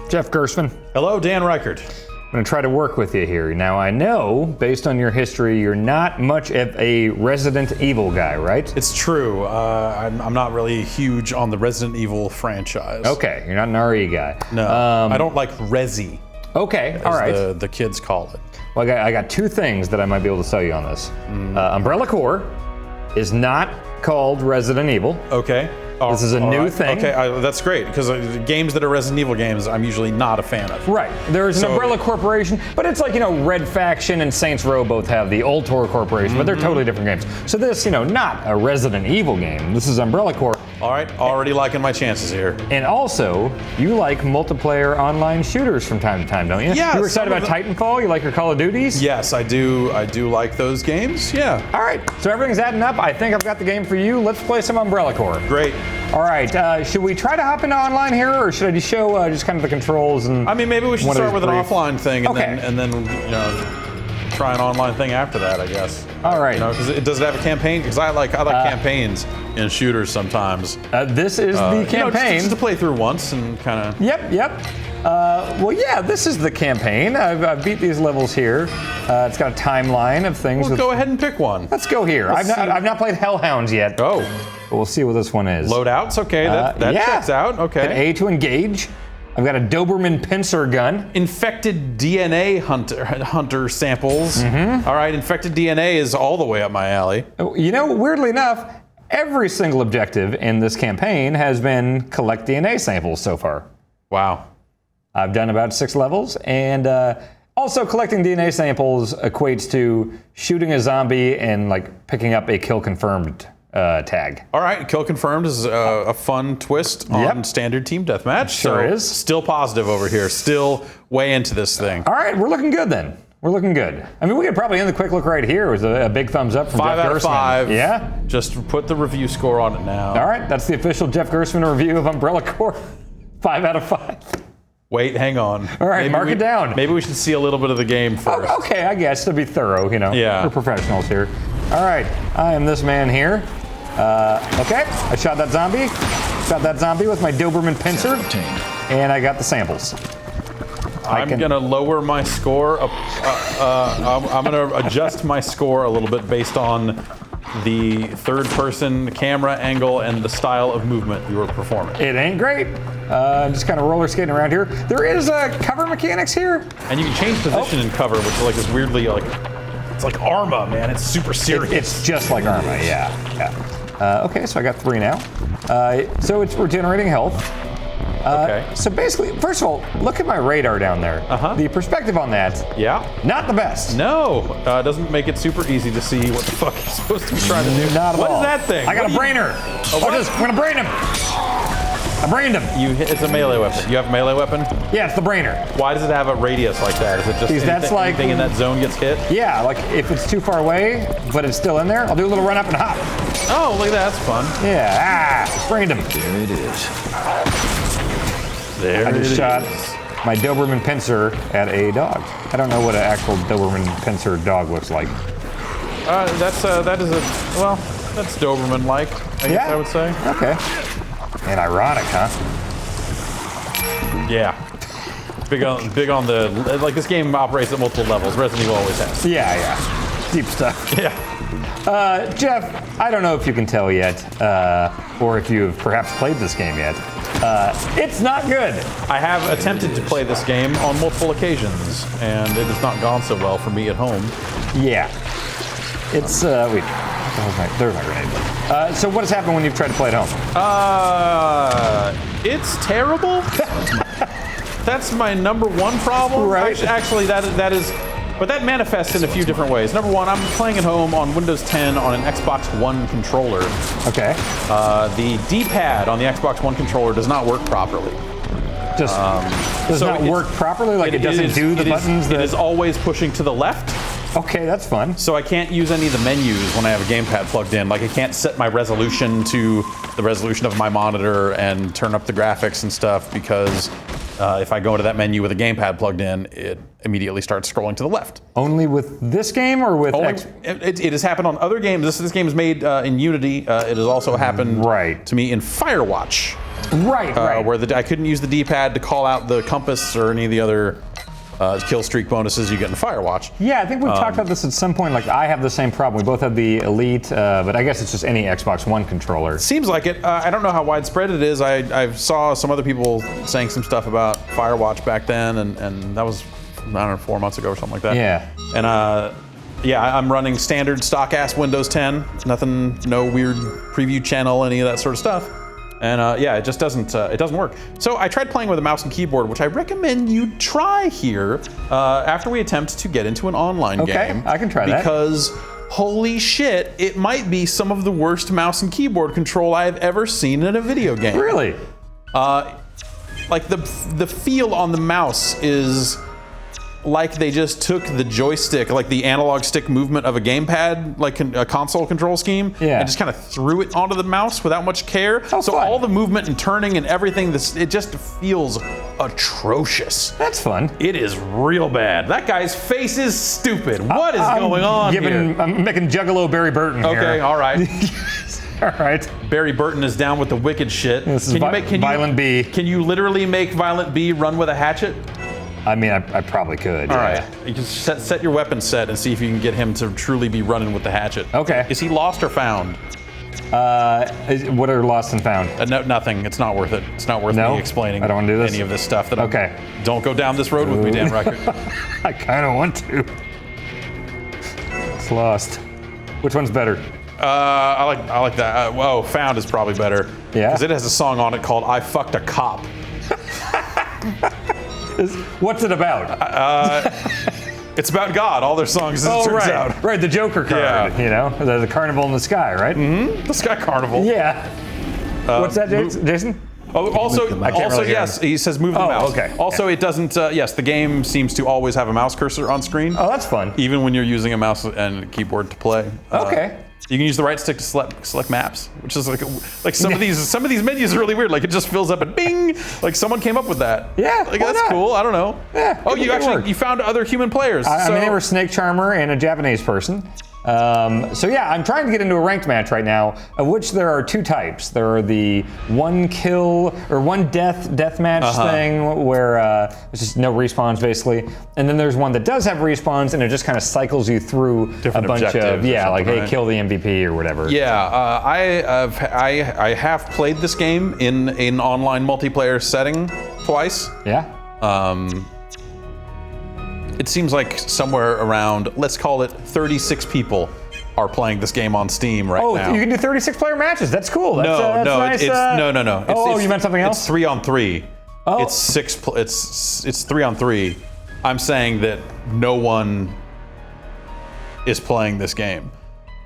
Jeff Gerstmann. Hello, Dan Ryckert. I'm going to try to work with you here. Now, I know, based on your history, you're not much of a Resident Evil guy, right? It's true. I'm not really huge on the Resident Evil franchise. Okay, you're not an RE guy. No, I don't like Resi. Okay, all right. The kids call it. Well, I got two things that I might be able to sell you on this. Umbrella Corps is not called Resident Evil. Okay. This is a new thing. Okay, that's great, because games that are Resident Evil games, I'm usually not a fan of. Right. There's an Umbrella Corporation, but it's like, Red Faction and Saints Row both have the Ultor Corporation, but they're totally different games. So this, not a Resident Evil game. This is Umbrella Corps. All right, already liking my chances here. And also, you like multiplayer online shooters from time to time, don't you? Yeah. You were excited about Titanfall? You like your Call of Duties? Yes, I do. I do like those games. Yeah. All right. So everything's adding up. I think I've got the game for you. Let's play some Umbrella Corps. Great. All right. Should we try to hop into online here, or should I just show just kind of the controls and? I mean, maybe we should start with an brief offline thing, and Okay. then try an online thing after that, I guess. All right. Does it have a campaign? Because I like campaigns in shooters sometimes. This is the campaign. Just to play through once and kind of. Yep. Well, yeah, this is the campaign. I've beat these levels here. It's got a timeline of things. Well, go ahead and pick one. Let's go here. I've not played Hellhounds yet. Oh. But we'll see what this one is. Loadouts, okay, that checks out, okay. Hit A to engage. I've got a Doberman pincer gun. Infected DNA hunter samples. All right, infected DNA is all the way up my alley. Weirdly enough, every single objective in this campaign has been collect DNA samples so far. Wow. I've done about 6 levels, and also collecting DNA samples equates to shooting a zombie and picking up a kill confirmed tag. All right, kill confirmed is a fun twist on standard team deathmatch. Sure is. Still positive over here. Still way into this thing. All right, we're looking good then. We're looking good. I mean, we could probably end the quick look right here. It was a big thumbs up from 5 Jeff out Gerstmann. of 5. Yeah. Just put the review score on it now. All right, that's the official Jeff Gerstmann review of Umbrella Corps. 5 out of 5. Wait, hang on. All right, mark it down. Maybe we should see a little bit of the game first. Oh, okay, I guess, to be thorough, Yeah. We're professionals here. All right, I am this man here. Okay, I shot that zombie. Shot that zombie with my Doberman pincer. And I got the samples. I'm going to lower my score. I'm going to adjust my score a little bit based on the third-person camera angle and the style of movement you were performing. It ain't great. Just kind of roller skating around here. There is cover mechanics here. And you can change position in cover, which is weirdly it's like Arma, man. It's super serious. It's just like Arma, yeah. Okay, so I got 3 now. So it's regenerating health. Okay. So basically, first of all, look at my radar down there. The perspective on that, not the best. No, doesn't make it super easy to see what the fuck you're supposed to be trying to do. Not at all. What is that thing? I got a brainer. I'm gonna brain him. I brained him. It's a melee weapon. You have a melee weapon? Yeah, it's the brainer. Why does it have a radius like that? Is it just anything in that zone gets hit? Yeah, if it's too far away, but it's still in there, I'll do a little run up and hop. Oh, look at that. That's fun. Yeah, brained him. There it is. I just shot my Doberman pincer at a dog. I don't know what an actual Doberman pincer dog looks like. That's Doberman-like, I guess I would say. Okay. And ironic, huh? Yeah. Big on the this game operates at multiple levels. Resident Evil always has. Yeah. Deep stuff. Yeah. Jeff, I don't know if you can tell yet, or if you've perhaps played this game yet. It's not good. I have attempted to play this game on multiple occasions, and it has not gone so well for me at home. Yeah. It's, wait. There's my grenade. So what has happened when you've tried to play at home? It's terrible. That's my number one problem. Right. Actually, that is, but that manifests in a few different ways. Number one, I'm playing at home on Windows 10 on an Xbox One controller. Okay. The D-pad on the Xbox One controller does not work properly. Does not work properly? Like it doesn't do the buttons? It is always pushing to the left. Okay, that's fun. So I can't use any of the menus when I have a gamepad plugged in. Like I can't set my resolution to the resolution of my monitor and turn up the graphics and stuff because if I go into that menu with a gamepad plugged in, it immediately starts scrolling to the left. Only with this game or with It has happened on other games. This game is made in Unity. It has also happened to me in Firewatch. Right. Where I couldn't use the D-pad to call out the compass or any of the other kill streak bonuses you get in Firewatch. Yeah, I think we've talked about this at some point. Like, I have the same problem. We both have the Elite, but I guess it's just any Xbox One controller. Seems like it. I don't know how widespread it is. I saw some other people saying some stuff about Firewatch back then, and that was, I don't know, 4 months ago or something like that. Yeah. And yeah, I'm running standard stock-ass Windows 10. Nothing, no weird preview channel, any of that sort of stuff. And yeah, it just doesn't work. So I tried playing with a mouse and keyboard, which I recommend you try here after we attempt to get into an online game. Okay, I can try that. Because holy shit, it might be some of the worst mouse and keyboard control I have ever seen in a video game. Really? Like the feel on the mouse is like they just took the joystick, like the analog stick movement of a gamepad, like a console control scheme, and just kind of threw it onto the mouse without much care. Oh, so fun. all the movement and turning and everything, it just feels atrocious. That's fun. It is real bad. That guy's face is stupid. What is going on here? I'm making Juggalo Barry Burton here. Okay, all right. All right. Barry Burton is down with the wicked shit. This is Violent B. Can you literally make Violent B run with a hatchet? I mean, I probably could. All right. You can set your weapon set and see if you can get him to truly be running with the hatchet. Okay. Is he lost or found? What are lost and found? No, nothing. It's not worth it. It's not worth me explaining I don't want to do this. any of this stuff. Okay. Don't go down this road with me, Dan Ryckert. I kind of want to. It's lost. Which one's better? I like that. Whoa, found is probably better. Yeah? Because it has a song on it called "I Fucked a Cop." What's it about? It's about God. All their songs, it turns out. Right, the Joker card. Yeah. You know, the carnival in the sky, right? Mm-hmm. The Sky Carnival. Yeah. What's that, Jason? Oh, also, really yes, he says move the mouse. Okay. Also, it doesn't. Yes, the game seems to always have a mouse cursor on screen. Oh, that's fun. Even when you're using a mouse and keyboard to play. Okay. You can use the right stick to select maps, which is like some of these menus are really weird. Like it just fills up and bing. Like someone came up with that. Yeah, like why that's not? cool. I don't know. Yeah. Oh, you found other human players. I mean, they were Snake Charmer and a Japanese person. So yeah, I'm trying to get into a ranked match right now, of which there are two types. There are the one kill or one death match thing where it's just no respawns basically, and then there's one that does have respawns and it just kind of cycles you through different a bunch of like hey, kill the MVP or whatever. Yeah, I have played this game in an online multiplayer setting twice. Yeah. It seems like somewhere around, let's call it 36 people are playing this game on Steam right now. Oh, you can do 36 player matches. That's cool. That's, no, nice, no. You meant something else? It's 3-on-3. Oh. It's 3-on-3. I'm saying that no one is playing this game.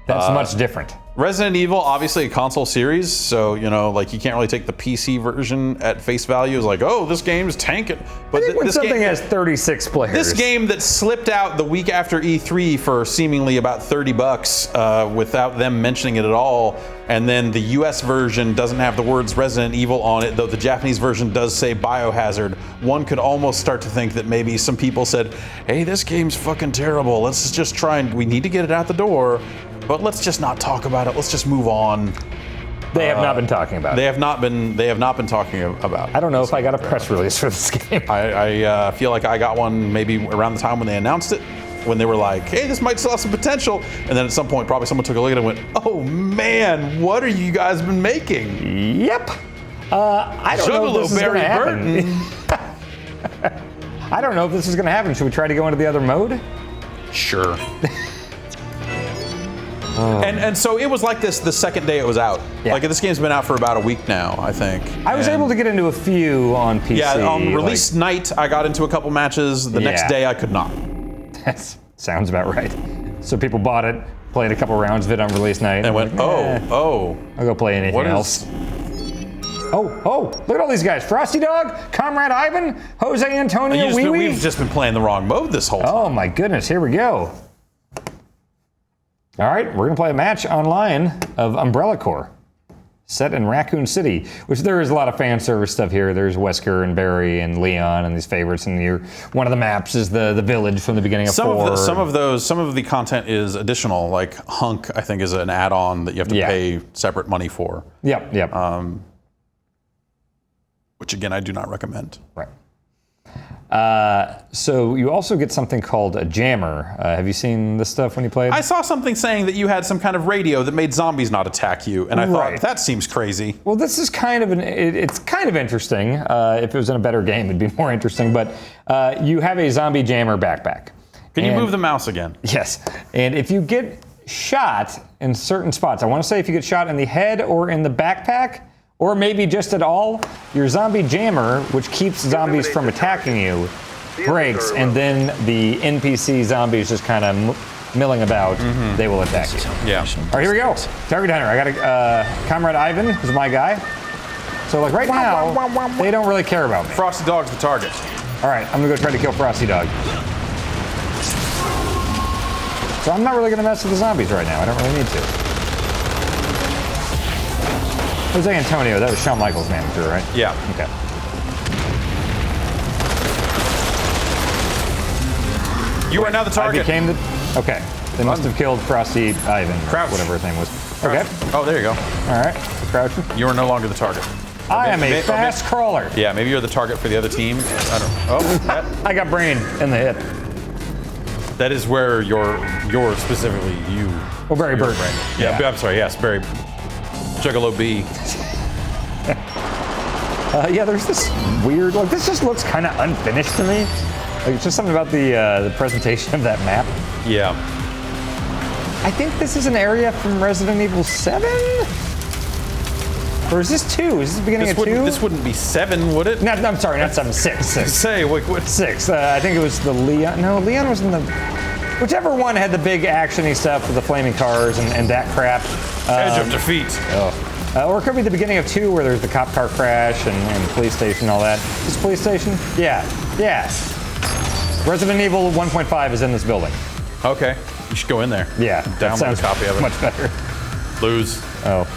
That's much different. Resident Evil, obviously a console series, so like you can't really take the PC version at face value. It's like, oh, this game's tanking. But I think when this something game has 36 players. This game that slipped out the week after E3 for seemingly about $30 without them mentioning it at all, and then the US version doesn't have the words Resident Evil on it, though the Japanese version does say Biohazard. One could almost start to think that maybe some people said, hey, this game's fucking terrible. Let's just try and we need to get it out the door. But let's just not talk about it. Let's just move on. They have not been talking about it. They have not been talking about it. I don't know if I got a press release for this game. I feel like I got one maybe around the time when they announced it, when they were like, hey, this might still have some potential. And then at some point, probably someone took a look at it and went, oh man, what are you guys been making? Yep. I don't know if this is going to happen. I don't know if this is going to happen. Should we try to go into the other mode? Sure. And so it was like this the second day it was out. Yeah. Like this game's been out for about a week now, I think. I was able to get into a few on PC. Yeah, on release night I got into a couple matches. The next day I could not. That sounds about right. So people bought it, played a couple rounds of it on release night. And went, I'll go play anything else. Oh, look at all these guys. Frosty Dog, Comrade Ivan, Jose Antonio, We've just been playing the wrong mode this whole time. Oh my goodness, here we go. All right, we're going to play a match online of Umbrella Corps, set in Raccoon City, which there is a lot of fan service stuff here. There's Wesker and Barry and Leon and these favorites, and one of the maps is the village from the beginning of 4. Some of the content is additional, like Hunk, I think, is an add-on that you have to pay separate money for. Yep. which again I do not recommend. Right. So you also get something called a jammer. Have you seen this stuff when you played? I saw something saying that you had some kind of radio that made zombies not attack you, and I thought that seems crazy. Well, this is kind of it's kind of interesting. If it was in a better game, it'd be more interesting. But you have a zombie jammer backpack. Can you move the mouse again? Yes. And if you get shot in certain spots, I want to say if you get shot in the head or in the backpack, or maybe just at all, your zombie jammer, which keeps zombies from attacking you, breaks, and then the NPC zombies just kind of milling about. They will attack you. Yeah. All right, here we go. Target hunter. I got a Comrade Ivan, who's my guy. So like right now, they don't really care about me. Frosty Dog's the target. All right, I'm gonna go try to kill Frosty Dog. So I'm not really gonna mess with the zombies right now. I don't really need to. Jose Antonio, that was Shawn Michaels' manager, right? Yeah. Okay. You are now the target. I became the. Okay. They must have killed Frosty Ivan, or whatever his name was. Okay. Oh, there you go. All right. Crouching. You are no longer the target. I am a fast crawler. Yeah, maybe you're the target for the other team. I don't know. Oh, I got brain in the hip. that is where you're specifically you. Well, Barry Burton. Yeah, I'm sorry. Yes, Barry. Juggalo B. Yeah, there's this weird, like, this just looks kind of unfinished to me. Like, it's just something about the presentation of that map. Yeah. I think this is an area from Resident Evil 7? Or is this 2? Is this the beginning of 2? This wouldn't be 7, would it? No, I'm sorry, not 7, 6. Say, what? 6. I think it was the Leon. No, Leon was in the. Whichever one had the big actiony stuff with the flaming cars and that crap. Edge of defeat. Or it could be the beginning of 2 where there's the cop car crash and police station and all that. Is this police station? Yeah. Resident Evil 1.5 is in this building. Okay. You should go in there. Yeah. Download a copy of it. Much better. Lose. Oh.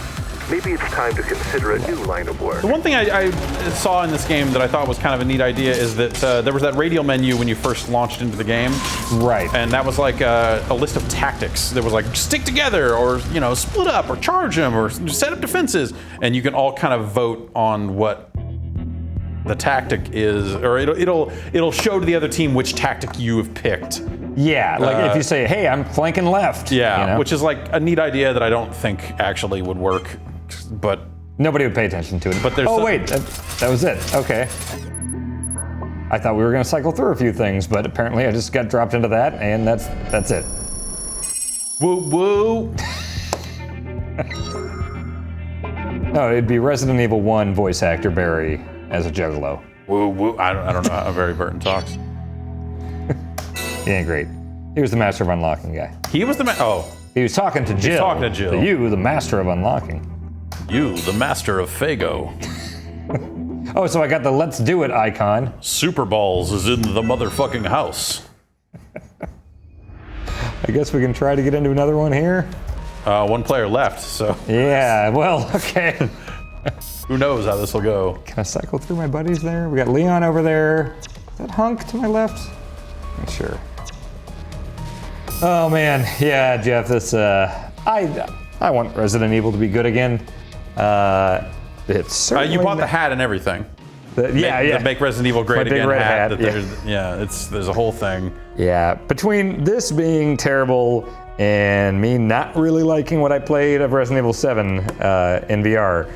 Maybe it's time to consider a new line of work. The one thing I saw in this game that I thought was kind of a neat idea is that there was that radial menu when you first launched into the game. Right. And that was like a list of tactics. There was like stick together, or split up, or charge them, or set up defenses, and you can all kind of vote on what the tactic is, or it'll show to the other team which tactic you have picked. Yeah, like if you say, "Hey, I'm flanking left." Yeah, which is like a neat idea that I don't think actually would work, but nobody would pay attention to it. But there's wait, that was it. Okay. I thought we were going to cycle through a few things, but apparently I just got dropped into that, and that's it. Woo woo. No, it'd be Resident Evil 1 voice actor Barry as a Juggalo. Woo woo. I don't know how Barry Burton talks. He ain't great. He was the master of unlocking guy. He was the He was talking to Jill. He's talking to Jill. You, the master of unlocking. You, the master of Fago. Oh, so I got the let's do it icon. Super Balls is in the motherfucking house. I guess we can try to get into another one here. One player left, so. Yeah, well, okay. Who knows how this will go. Can I cycle through my buddies there? We got Leon over there. Is that Hunk to my left? Not sure. Oh man, yeah, Jeff. This I want Resident Evil to be good again. It's certainly you bought the hat and everything. Yeah. The Make Resident Evil Great My big Again red hat. hat, There's a whole thing. Yeah, between this being terrible and me not really liking what I played of Resident Evil 7 in VR,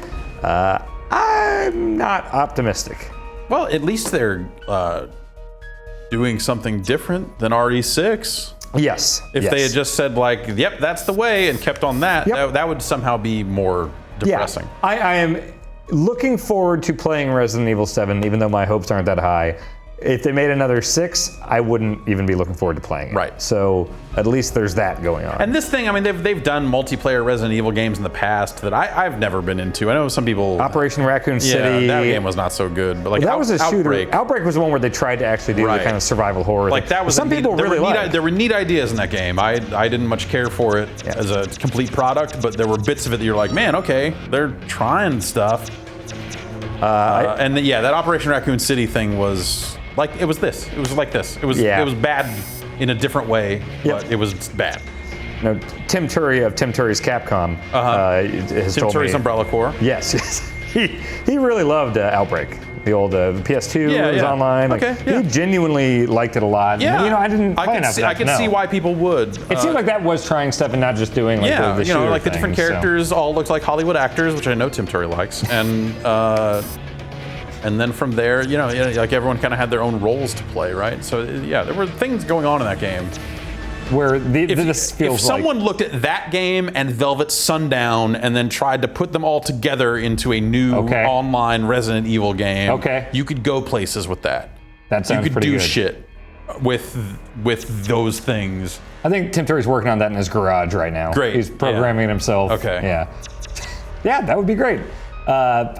I'm not optimistic. Well, at least they're doing something different than RE6. Yes. If they had just said like, "Yep, that's the way," and kept on that, that would somehow be more depressing. Yeah, I am looking forward to playing Resident Evil 7, even though my hopes aren't that high. If they made another 6, I wouldn't even be looking forward to playing it. Right. So at least there's that going on. And this thing, I mean, they've done multiplayer Resident Evil games in the past that I've never been into. I know some people. Operation Raccoon City. Yeah, that game was not so good. But like that was a shooter. Outbreak. Outbreak was the one where they tried to actually do the kind of survival horror. Like that was some people really liked. There were neat ideas in that game. I didn't much care for it as a complete product, but there were bits of it that you're like, man, okay, they're trying stuff. That Operation Raccoon City thing was. Like it was this. It was like this. It was bad in a different way, but it was bad. Tim Turi of Tim Turi's Capcom has Tim told Turi's me. Umbrella Corps. Yes. he really loved Outbreak. The old PS2 was online. Like, Okay, He genuinely liked it a lot. Yeah, And, I didn't play enough. I can see why people would. It seemed like that was trying stuff and not just doing like the shooter like the different thing, characters all looked like Hollywood actors, which I know Tim Curry likes, and then from there, like everyone kind of had their own roles to play, right? So there were things going on in that game. Where this feels if someone looked at that game and Velvet Sundown and then tried to put them all together into a new online Resident Evil game, you could go places with that. That sounds You could pretty do good. shit with those things. I think Tim Curry's working on that in his garage right now. Great. He's programming it himself. Okay. Yeah, that would be great. I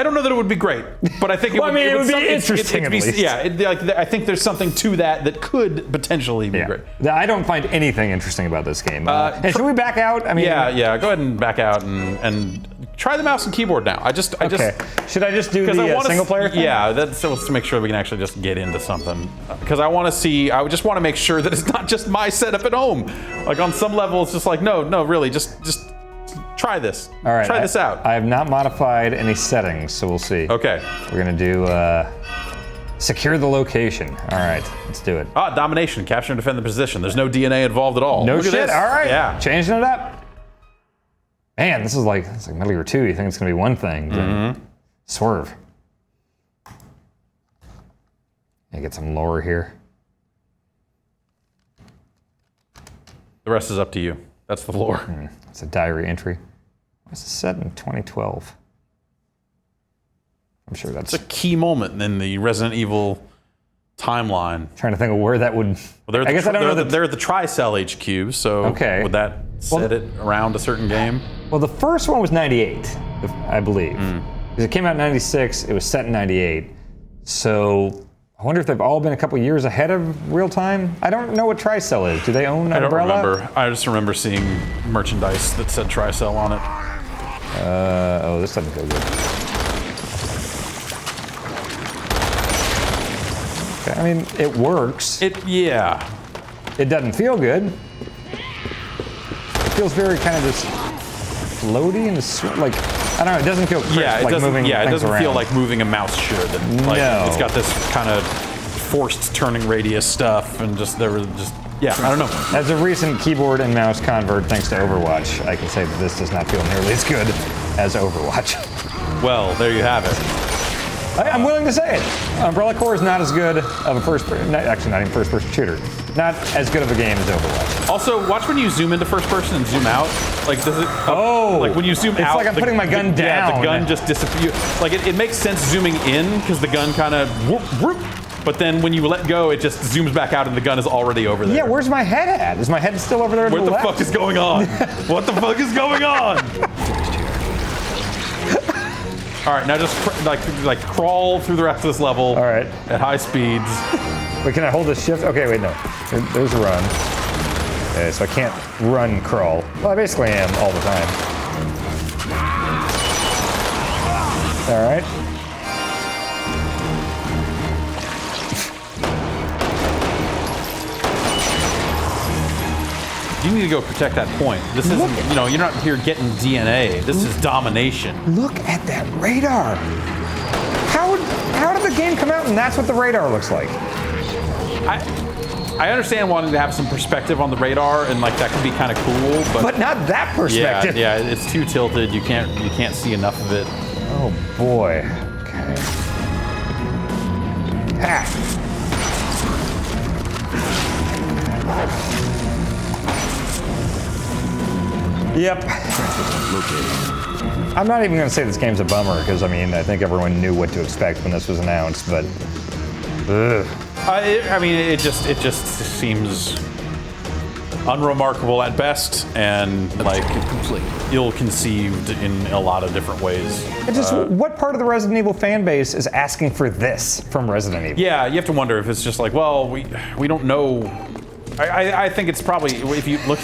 don't know that it would be great, but I think it would be interesting at least. I think there's something to that could potentially be great. I don't find anything interesting about this game. And should we back out? I mean, go ahead and back out and try the mouse and keyboard now. Should I just do the single player thing? Yeah, let's make sure we can actually just get into something. Because I just want to make sure that it's not just my setup at home. Like on some level, it's just like, no, really, just try this. All right. Try this out. I have not modified any settings, so we'll see. Okay. We're going to do secure the location. All right, let's do it. Domination. Capture and defend the position. There's no DNA involved at all. No Look at shit. this. All right. Yeah. Changing it up. Man, it's like Metal Gear 2. You think it's going to be one thing. Mm-hmm. Swerve. Get some lore here. The rest is up to you. That's the lore. It's a diary entry. It's set in 2012. I'm sure that's a key moment in the Resident Evil timeline. Trying to think of where that would. Well, I guess I don't know that they're at the Tricell HQ. So would that set it around a certain game? Well, the first one was 98, I believe. Because it came out in 96. It was set in 98. So I wonder if they've all been a couple years ahead of real time. I don't know what Tricell is. Do they own Umbrella? I don't remember. I just remember seeing merchandise that said Tricell on it. This doesn't feel good. Okay, I mean, it works. It doesn't feel good. It feels very kind of just floaty and like, I don't know, it doesn't feel crisp, it doesn't feel like moving a mouse should. It's got this kind of forced turning radius stuff and I don't know. As a recent keyboard and mouse convert, thanks to Overwatch, I can say that this does not feel nearly as good as Overwatch. Well, there you have it. I'm willing to say it. Umbrella Corps is not as good of a not even first-person shooter. Not as good of a game as Overwatch. Also, watch when you zoom into first person and zoom out. Like, does it? Like when you zoom out, it's like I'm putting my gun down. Yeah, the gun just disappears. Like it makes sense zooming in because the gun kind of whoop whoop. But then when you let go, it just zooms back out and the gun is already over there. Yeah, where's my head at? Is my head still over there? What the fuck is going on? What the fuck is going on? All right, now just like crawl through the rest of this level. All right. At high speeds. Wait, can I hold the shift? Okay, wait, no. There's a run. Okay, so I can't run crawl. Well, I basically am all the time. All right. You need to go protect that point. This isn't, you're not here getting DNA. This is domination. Look at that radar. How did the game come out and that's what the radar looks like? I understand wanting to have some perspective on the radar and like that can be kind of cool, but not that perspective. Yeah, it's too tilted. You can't see enough of it. Oh boy. Okay. Ha. Yep. I'm not even going to say this game's a bummer because I think everyone knew what to expect when this was announced, but it just seems unremarkable at best and like ill-conceived in a lot of different ways. What part of the Resident Evil fan base is asking for this from Resident Evil? Yeah, you have to wonder if it's just like, well, we don't know. I think it's probably, if you look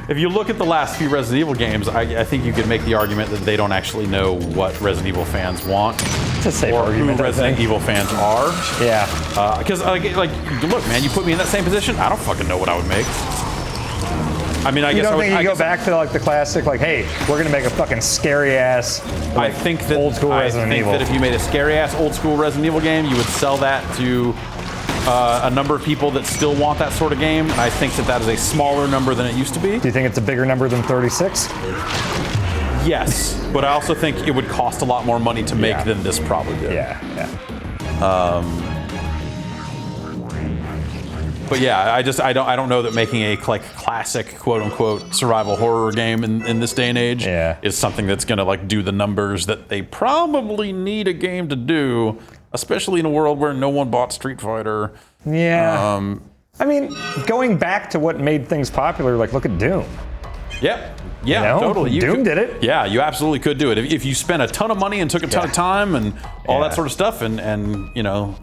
if you look at the last few Resident Evil games, I think you could make the argument that they don't actually know what Resident Evil fans want. It's a safe argument, who Resident Evil fans are. Yeah. Because look, man, you put me in that same position, I don't fucking know what I would make. I mean, I You guess don't think you I go guess- back to like the classic, like, hey, we're gonna make a fucking scary ass, I like, think that old school Resident Evil. that if you made a scary ass old school Resident Evil game, you would sell that to a number of people that still want that sort of game. I think that is a smaller number than it used to be. Do you think it's a bigger number than 36? Yes, but I also think it would cost a lot more money to make than this probably did. Yeah. But yeah, I don't know that making a like classic quote unquote survival horror game in this day and age is something that's gonna like do the numbers that they probably need a game to do, especially in a world where no one bought Street Fighter. Yeah. I mean, going back to what made things popular, like look at Doom. Yep. Yeah, You know, totally. Doom did it. Yeah, you absolutely could do it if you spent a ton of money and took a ton of time and all that sort of stuff, and you know,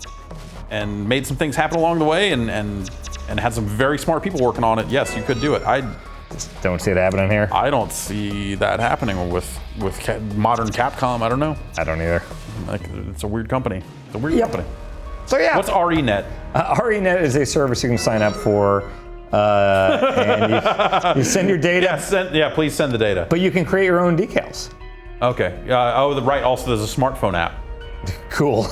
and made some things happen along the way, and had some very smart people working on it. Yes, you could do it. I don't see it happening here. I don't see that happening with modern Capcom. I don't know. I don't either. Like, it's a weird company. It's a weird company. So yeah. What's RENet? RENet is a service you can sign up for, and you send your data. Yeah, please send the data. But you can create your own decals. Okay. Right. Also, there's a smartphone app. Cool.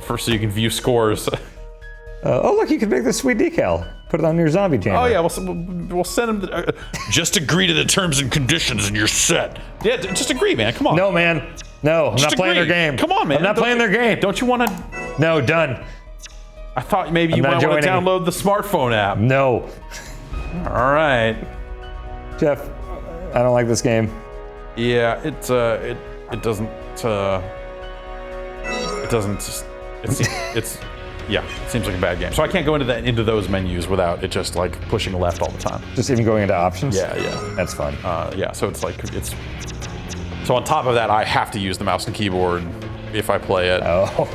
So you can view scores. Oh look, you can make this sweet decal. Put it on your zombie chamber. Oh yeah, we'll send them. Just agree to the terms and conditions, and you're set. Yeah, just agree, man. Come on. No, man. No, I'm not playing their game. Come on, man. I'm not playing their game. Don't you want to? No, done. I thought maybe you might want to download the smartphone app. No. All right. Jeff, I don't like this game. Yeah, it doesn't. Yeah, it seems like a bad game. So I can't go into those menus without it just like pushing left all the time. Just even going into options? Yeah. That's fun. Yeah, so it's like so on top of that, I have to use the mouse and keyboard if I play it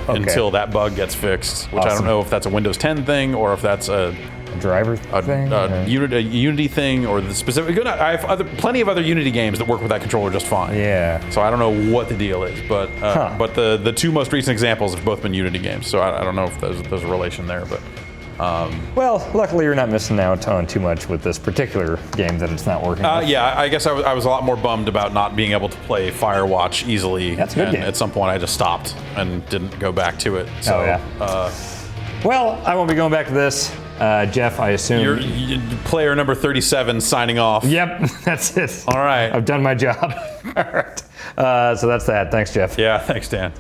until that bug gets fixed, which I don't know if that's a Windows 10 thing or if that's a driver thing, a Unity thing, or the specific. I have plenty of other Unity games that work with that controller just fine. Yeah. So I don't know what the deal is, but the two most recent examples have both been Unity games. So I don't know if there's a relation there, but. Well, luckily you're not missing out on too much with this particular game that it's not working. Yeah, I guess I was a lot more bummed about not being able to play Firewatch easily. That's a good game. At some point, I just stopped and didn't go back to it. So, well, I won't be going back to this. Jeff, I assume. You're player number 37 signing off. Yep, that's it. All right. I've done my job. All right. So that's that. Thanks, Jeff. Yeah, thanks, Dan.